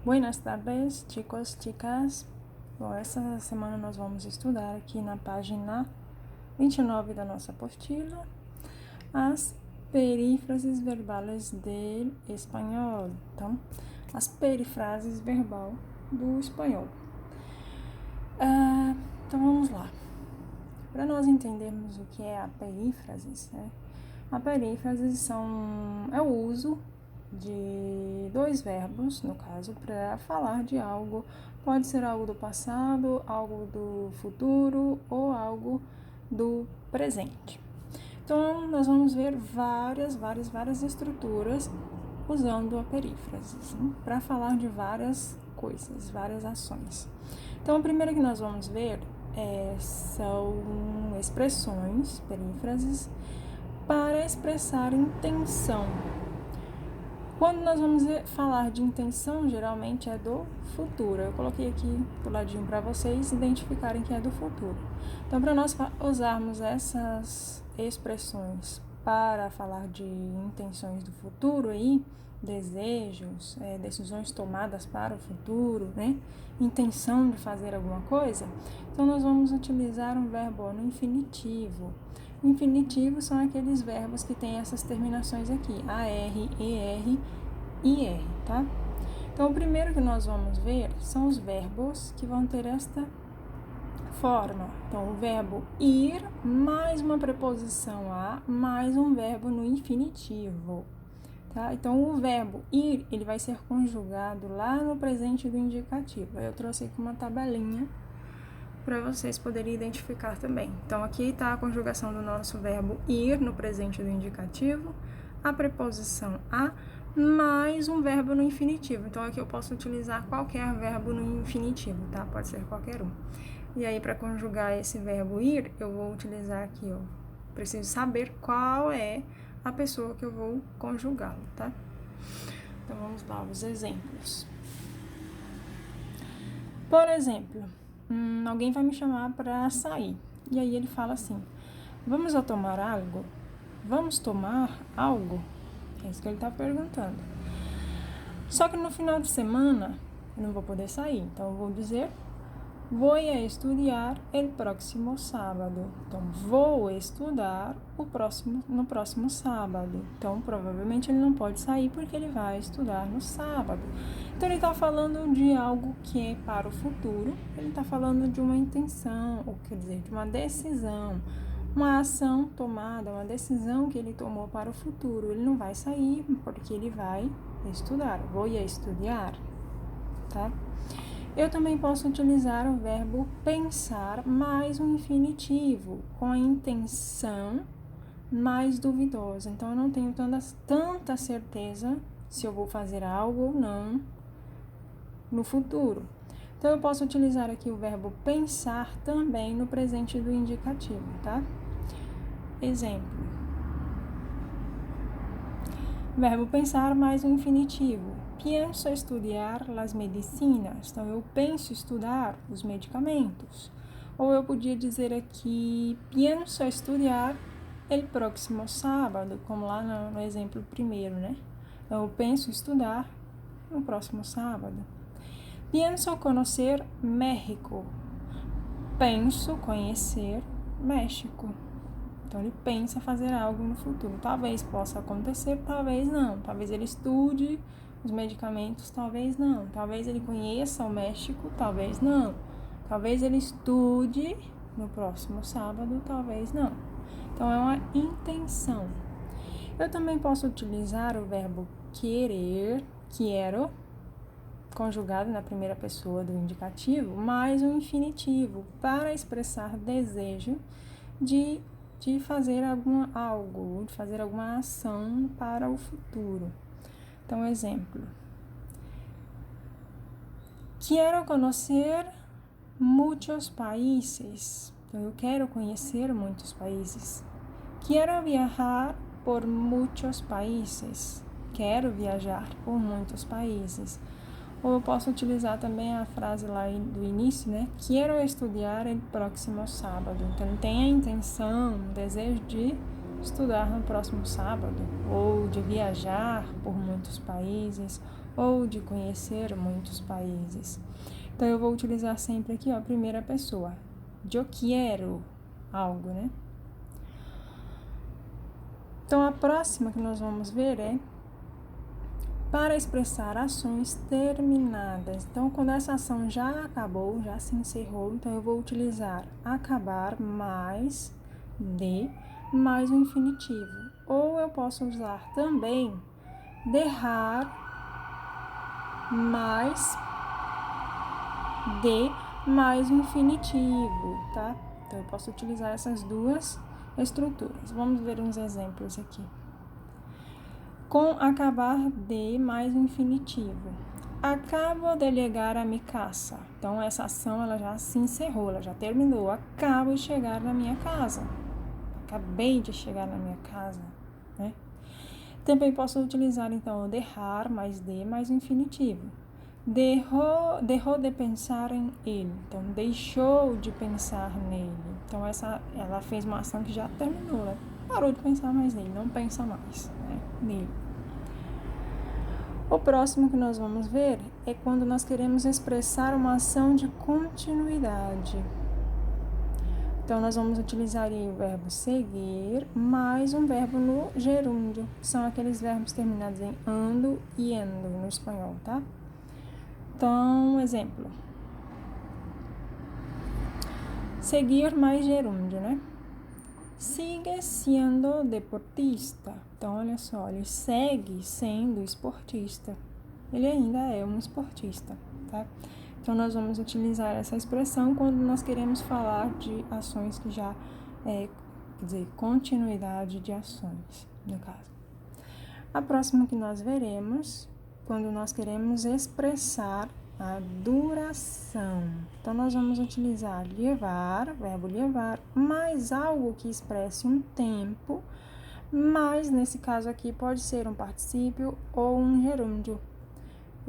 Buenas tardes, chicos, chicas. Bom, essa semana nós vamos estudar aqui na página 29 da nossa apostila as perífrases verbais do espanhol. Então, as perifrases verbal do espanhol. Então, vamos lá. Para nós entendermos o que é a perífrases, né? A perífrases é o uso de dois verbos, no caso, para falar de algo. Pode ser algo do passado, algo do futuro ou algo do presente. Então, nós vamos ver várias estruturas usando a perífrases, né? Para falar de várias coisas, várias ações. Então, a primeira que nós vamos ver são expressões, perífrases, para expressar intenção. Quando nós vamos falar de intenção, geralmente é do futuro. Eu coloquei aqui do ladinho para vocês identificarem que é do futuro. Então, para nós usarmos essas expressões para falar de intenções do futuro aí, desejos, decisões tomadas para o futuro, né? Intenção de fazer alguma coisa, então nós vamos utilizar um verbo no infinitivo. Infinitivo são aqueles verbos que têm essas terminações aqui, AR, ER e R, tá? Então, o primeiro que nós vamos ver são os verbos que vão ter esta forma. Então, o verbo ir mais uma preposição a mais um verbo no infinitivo, tá? Então, o verbo ir, ele vai ser conjugado lá no presente do indicativo. Eu trouxe aqui uma tabelinha para vocês poderem identificar também. Então, aqui está a conjugação do nosso verbo ir no presente do indicativo, a preposição a, mais um verbo no infinitivo. Então, aqui eu posso utilizar qualquer verbo no infinitivo, tá? Pode ser qualquer um. E aí, para conjugar esse verbo ir, eu vou utilizar aqui, ó. Preciso saber qual é a pessoa que eu vou conjugá-lo, tá? Então, vamos lá, os exemplos. Por exemplo, alguém vai me chamar para sair. E aí ele fala assim: vamos a tomar algo? Vamos tomar algo? É isso que ele está perguntando. Só que no final de semana eu não vou poder sair. Então eu vou dizer: vou a estudar el próximo sábado. Então, vou estudar no próximo sábado. Então, provavelmente ele não pode sair porque ele vai estudar no sábado. Então, ele está falando de algo que é para o futuro. Ele está falando de uma intenção, ou quer dizer, de uma decisão, uma ação tomada, uma decisão que ele tomou para o futuro. Ele não vai sair porque ele vai estudar. Vou a estudar, tá? Eu também posso utilizar o verbo pensar mais um infinitivo, com a intenção mais duvidosa. Então, eu não tenho tanta certeza se eu vou fazer algo ou não no futuro. Então, eu posso utilizar aqui o verbo pensar também no presente do indicativo, tá? Exemplo. Verbo pensar mais um infinitivo. Pienso estudar las medicinas. Então, eu penso estudar os medicamentos. Ou eu podia dizer aqui, pienso estudar el próximo sábado, como lá no exemplo primeiro, né? Então, eu penso estudar no próximo sábado. Pienso conhecer México. Penso conhecer México. Então, ele pensa fazer algo no futuro. Talvez possa acontecer, talvez não. Talvez ele estude os medicamentos, talvez não. Talvez ele conheça o México, talvez não. Talvez ele estude no próximo sábado, talvez não. Então, é uma intenção. Eu também posso utilizar o verbo querer, quiero, conjugado na primeira pessoa do indicativo, mais um infinitivo, para expressar desejo de fazer algo, de fazer alguma ação para o futuro. Então, exemplo. Quero conhecer muitos países. Então, eu quero conhecer muitos países. Quero viajar por muitos países. Quero viajar por muitos países. Ou eu posso utilizar também a frase lá do início, né? Quero estudar el próximo sábado. Então, ele tem a intenção, o desejo de estudar no próximo sábado. Ou de viajar por muitos países. ou de conhecer muitos países. Então, eu vou utilizar sempre aqui, ó, a primeira pessoa. Eu quero algo, né? Então, a próxima que nós vamos ver é para expressar ações terminadas. Então, quando essa ação já acabou, já se encerrou, então eu vou utilizar acabar mais de mais o infinitivo. Ou eu posso usar também derrar mais de mais o infinitivo, tá? Então, eu posso utilizar essas duas estruturas. Vamos ver uns exemplos aqui. Com acabar de mais o infinitivo. Acabo de chegar a minha casa. Então, essa ação ela já se encerrou, ela já terminou. Acabo de chegar na minha casa. Acabei de chegar na minha casa, né? Também posso utilizar, então, o derrar mais de mais o infinitivo. Deixou de pensar em ele. Então, deixou de pensar nele. Então, ela fez uma ação que já terminou, né? Parou de pensar mais nele, não pensa mais, né, nele. O próximo que nós vamos ver é quando nós queremos expressar uma ação de continuidade. Então, nós vamos utilizar aí o verbo seguir mais um verbo no gerúndio. São aqueles verbos terminados em ando e endo no espanhol, tá? Então, exemplo. Seguir mais gerúndio, né? Sigue sendo deportista. Então, olha só, ele segue sendo esportista. Ele ainda é um esportista, tá? Então, nós vamos utilizar essa expressão quando nós queremos falar de ações que já quer dizer, continuidade de ações, no caso. A próxima que nós veremos, quando nós queremos expressar a duração. Então, nós vamos utilizar levar, verbo levar, mais algo que expresse um tempo, mas nesse caso aqui pode ser um particípio ou um gerúndio,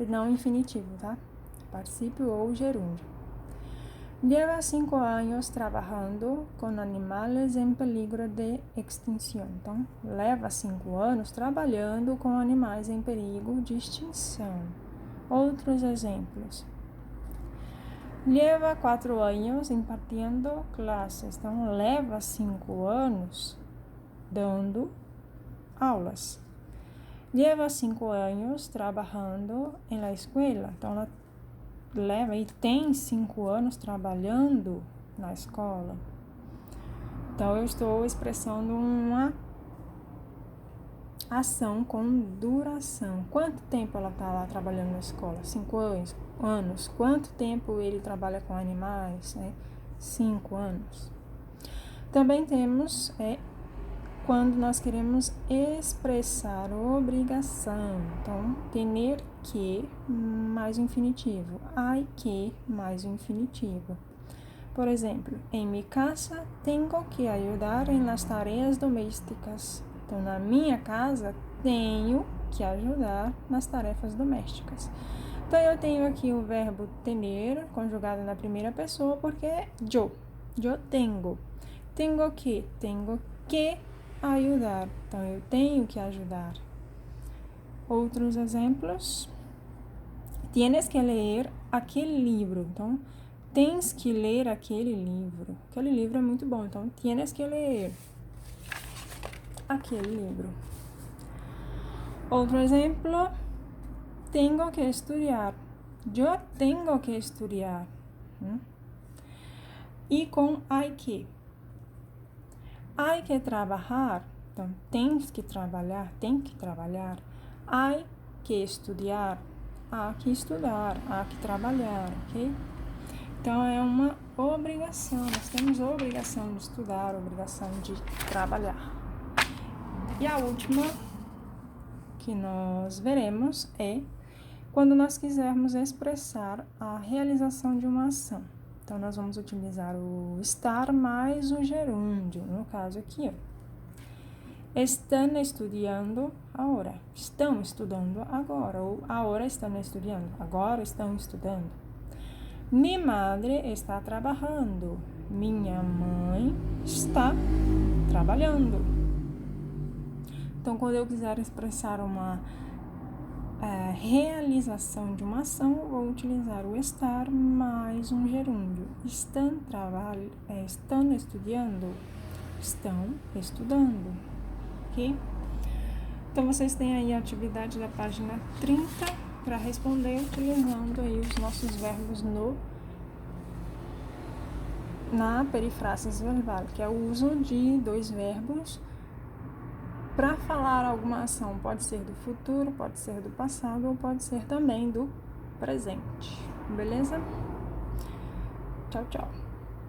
não infinitivo, tá? Particípio ou gerúndio. Lleva 5 anos trabalhando com animais em peligro de extinção. Então, leva 5 anos trabalhando com animais em perigo de extinção. Outros exemplos. Leva 4 anos impartindo classes. Então, leva 5 anos dando aulas. Leva 5 anos trabalhando na escola. Então, ela leva e tem 5 anos trabalhando na escola. Então, eu estou expressando uma ação com duração. Quanto tempo ela está lá trabalhando na escola? 5 anos. Quanto tempo ele trabalha com animais? 5 anos. Também temos quando nós queremos expressar obrigação. Então, ter que mais o infinitivo. Hay que mais o infinitivo. Por exemplo, em minha casa tenho que ajudar nas tarefas domésticas. Então, na minha casa, tenho que ajudar nas tarefas domésticas. Então, eu tenho aqui o verbo ter, conjugado na primeira pessoa, porque é eu tenho. Tenho que ajudar. Então, eu tenho que ajudar. Outros exemplos. Tienes que ler aquele livro. Então, tens que ler aquele livro. Aquele livro é muito bom. Então, tienes que ler aquele livro. Outro exemplo, tenho que estudar. Eu tenho que estudar. E com hay que. Hay que trabalhar. Então, tens que trabalhar, tem que trabalhar. Hay que estudar. Há que estudar, há que trabalhar, ok? Então, é uma obrigação. Nós temos a obrigação de estudar, a obrigação de trabalhar. E a última que nós veremos é quando nós quisermos expressar a realização de uma ação. Então, nós vamos utilizar o estar mais o gerúndio, no caso aqui, ó. Estão estudando agora. Estão estudando agora. Ou agora estão estudando. Agora estão estudando. Minha madre está trabalhando. Minha mãe está trabalhando. Então, quando eu quiser expressar uma realização de uma ação, vou utilizar o estar mais um gerúndio. Estão estudando? Estão estudando, ok? Então, vocês têm aí a atividade da página 30 para responder utilizando aí os nossos verbos na perífrasis verbal, que é o uso de dois verbos para falar alguma ação. Pode ser do futuro, pode ser do passado ou pode ser também do presente. Beleza? Tchau, tchau.